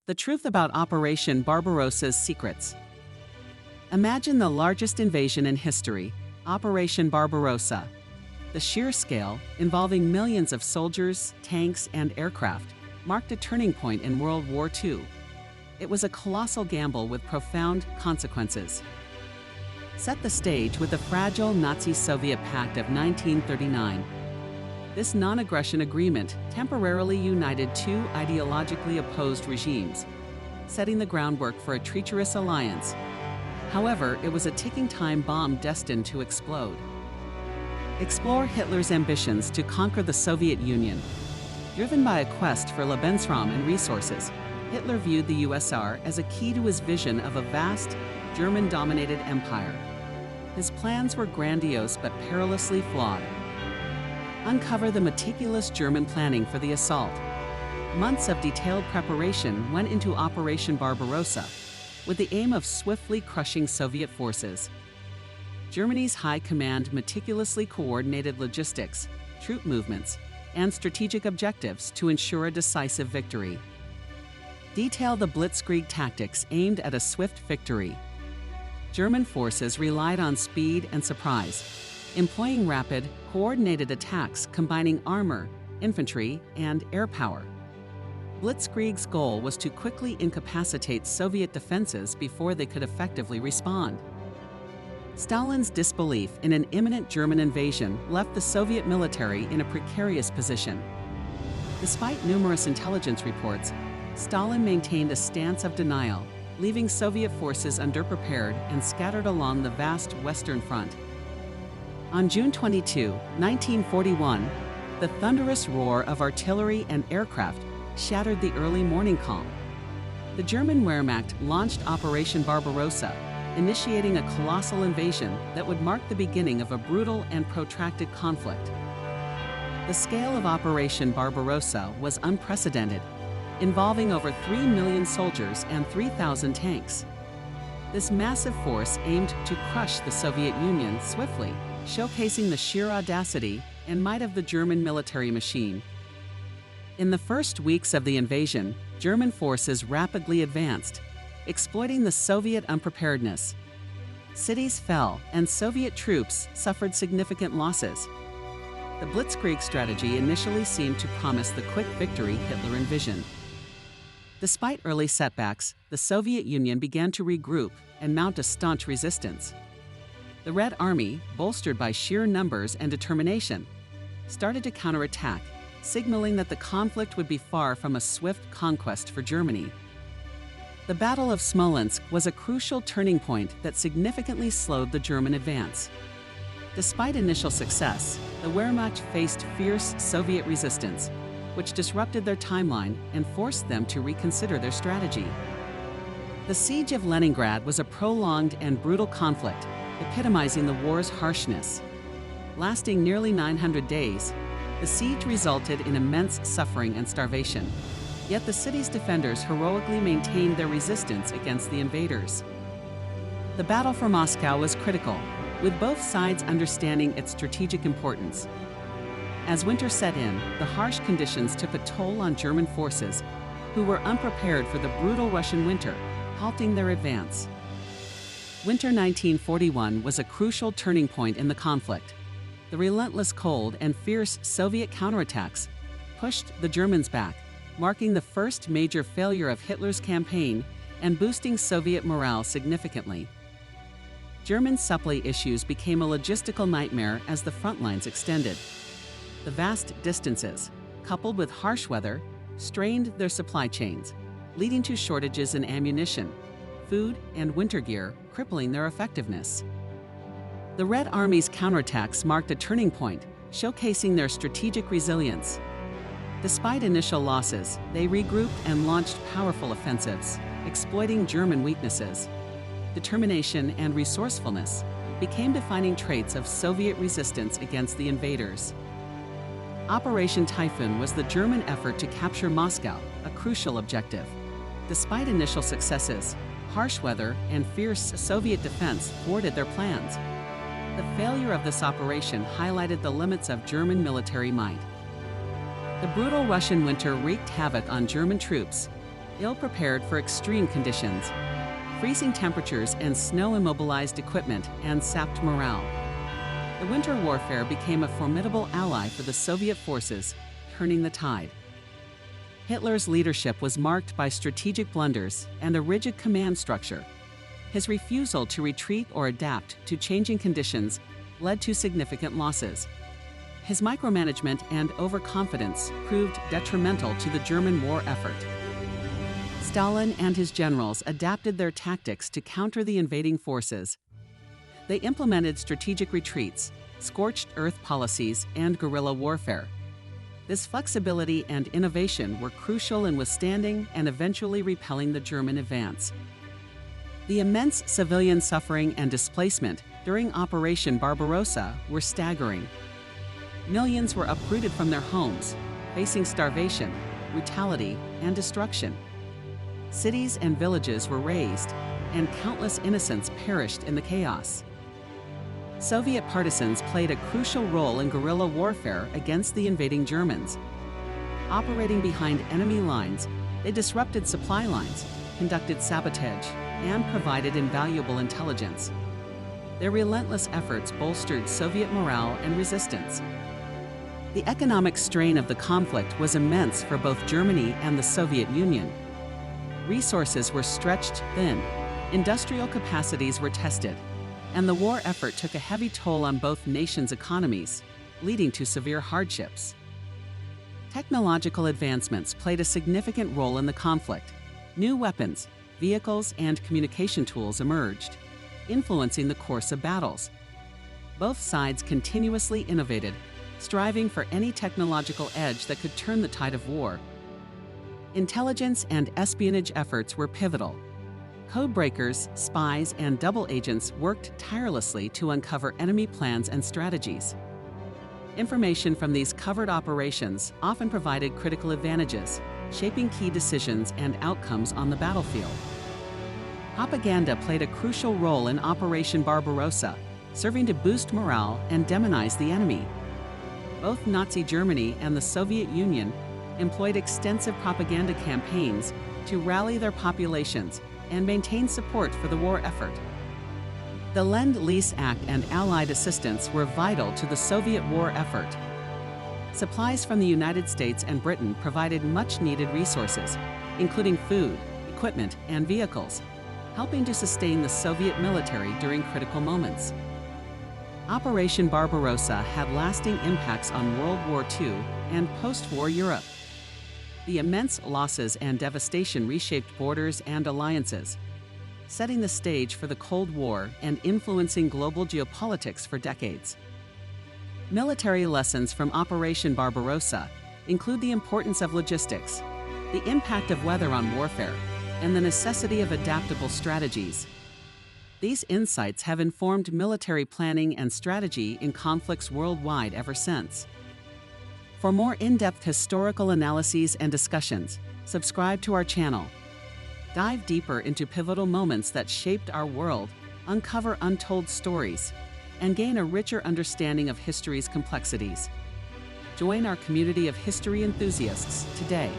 The truth about Operation Barbarossa's secrets. Imagine the largest invasion in history, Operation Barbarossa. The sheer scale, involving millions of soldiers, tanks, and aircraft, marked a turning point in World War II. It was a colossal gamble with profound consequences. Set the stage with the fragile Nazi-Soviet Pact of 1939. This non-aggression agreement temporarily united two ideologically opposed regimes, setting the groundwork for a treacherous alliance. However, it was a ticking time bomb destined to explode. Explore Hitler's ambitions to conquer the Soviet Union. Driven by a quest for Lebensraum and resources, Hitler viewed the USSR as a key to his vision of a vast, German-dominated empire. His plans were grandiose but perilously flawed. Uncover the meticulous German planning for the assault. Months of detailed preparation went into Operation Barbarossa, with the aim of swiftly crushing Soviet forces. Germany's high command meticulously coordinated logistics, troop movements, and strategic objectives to ensure a decisive victory. Detail the Blitzkrieg tactics aimed at a swift victory. German forces relied on speed and surprise, employing rapid, coordinated attacks combining armor, infantry, and air power. Blitzkrieg's goal was to quickly incapacitate Soviet defenses before they could effectively respond. Stalin's disbelief in an imminent German invasion left the Soviet military in a precarious position. Despite numerous intelligence reports, Stalin maintained a stance of denial, leaving Soviet forces underprepared and scattered along the vast Western Front. On June 22, 1941, the thunderous roar of artillery and aircraft shattered the early morning calm. The German Wehrmacht launched Operation Barbarossa, initiating a colossal invasion that would mark the beginning of a brutal and protracted conflict. The scale of Operation Barbarossa was unprecedented, involving over 3 million soldiers and 3,000 tanks. This massive force aimed to crush the Soviet Union swiftly, showcasing the sheer audacity and might of the German military machine. In the first weeks of the invasion, German forces rapidly advanced, exploiting the Soviet unpreparedness. Cities fell, and Soviet troops suffered significant losses. The Blitzkrieg strategy initially seemed to promise the quick victory Hitler envisioned. Despite early setbacks, the Soviet Union began to regroup and mount a staunch resistance. The Red Army, bolstered by sheer numbers and determination, started to counterattack, signaling that the conflict would be far from a swift conquest for Germany. The Battle of Smolensk was a crucial turning point that significantly slowed the German advance. Despite initial success, the Wehrmacht faced fierce Soviet resistance, which disrupted their timeline and forced them to reconsider their strategy. The Siege of Leningrad was a prolonged and brutal conflict, epitomizing the war's harshness. Lasting nearly 900 days, the siege resulted in immense suffering and starvation. Yet the city's defenders heroically maintained their resistance against the invaders. The battle for Moscow was critical, with both sides understanding its strategic importance. As winter set in, the harsh conditions took a toll on German forces, who were unprepared for the brutal Russian winter, halting their advance. Winter 1941 was a crucial turning point in the conflict. The relentless cold and fierce Soviet counterattacks pushed the Germans back, marking the first major failure of Hitler's campaign and boosting Soviet morale significantly. German supply issues became a logistical nightmare as the front lines extended. The vast distances, coupled with harsh weather, strained their supply chains, leading to shortages in ammunition, food, and winter gear, crippling their effectiveness. The Red Army's counterattacks marked a turning point, showcasing their strategic resilience. Despite initial losses, they regrouped and launched powerful offensives, exploiting German weaknesses. Determination and resourcefulness became defining traits of Soviet resistance against the invaders. Operation Typhoon was the German effort to capture Moscow, a crucial objective. Despite initial successes, harsh weather and fierce Soviet defense thwarted their plans. The failure of this operation highlighted the limits of German military might. The brutal Russian winter wreaked havoc on German troops, ill-prepared for extreme conditions. Freezing temperatures and snow immobilized equipment and sapped morale. The winter warfare became a formidable ally for the Soviet forces, turning the tide. Hitler's leadership was marked by strategic blunders and a rigid command structure. His refusal to retreat or adapt to changing conditions led to significant losses. His micromanagement and overconfidence proved detrimental to the German war effort. Stalin and his generals adapted their tactics to counter the invading forces. They implemented strategic retreats, scorched earth policies, and guerrilla warfare. This flexibility and innovation were crucial in withstanding and eventually repelling the German advance. The immense civilian suffering and displacement during Operation Barbarossa were staggering. Millions were uprooted from their homes, facing starvation, brutality, and destruction. Cities and villages were razed, and countless innocents perished in the chaos. Soviet partisans played a crucial role in guerrilla warfare against the invading Germans. Operating behind enemy lines, they disrupted supply lines, conducted sabotage, and provided invaluable intelligence. Their relentless efforts bolstered Soviet morale and resistance. The economic strain of the conflict was immense for both Germany and the Soviet Union. Resources were stretched thin, industrial capacities were tested, and the war effort took a heavy toll on both nations' economies, leading to severe hardships. Technological advancements played a significant role in the conflict. New weapons, vehicles, and communication tools emerged, influencing the course of battles. Both sides continuously innovated, striving for any technological edge that could turn the tide of war. Intelligence and espionage efforts were pivotal. Codebreakers, spies, and double agents worked tirelessly to uncover enemy plans and strategies. Information from these covert operations often provided critical advantages, shaping key decisions and outcomes on the battlefield. Propaganda played a crucial role in Operation Barbarossa, serving to boost morale and demonize the enemy. Both Nazi Germany and the Soviet Union employed extensive propaganda campaigns to rally their populations and maintain support for the war effort. The Lend-Lease Act and Allied assistance were vital to the Soviet war effort. Supplies from the United States and Britain provided much-needed resources, including food, equipment, and vehicles, helping to sustain the Soviet military during critical moments. Operation Barbarossa had lasting impacts on World War II and post-war Europe. The immense losses and devastation reshaped borders and alliances, setting the stage for the Cold War and influencing global geopolitics for decades. Military lessons from Operation Barbarossa include the importance of logistics, the impact of weather on warfare, and the necessity of adaptable strategies. These insights have informed military planning and strategy in conflicts worldwide ever since. For more in-depth historical analyses and discussions, subscribe to our channel. Dive deeper into pivotal moments that shaped our world, uncover untold stories, and gain a richer understanding of history's complexities. Join our community of history enthusiasts today.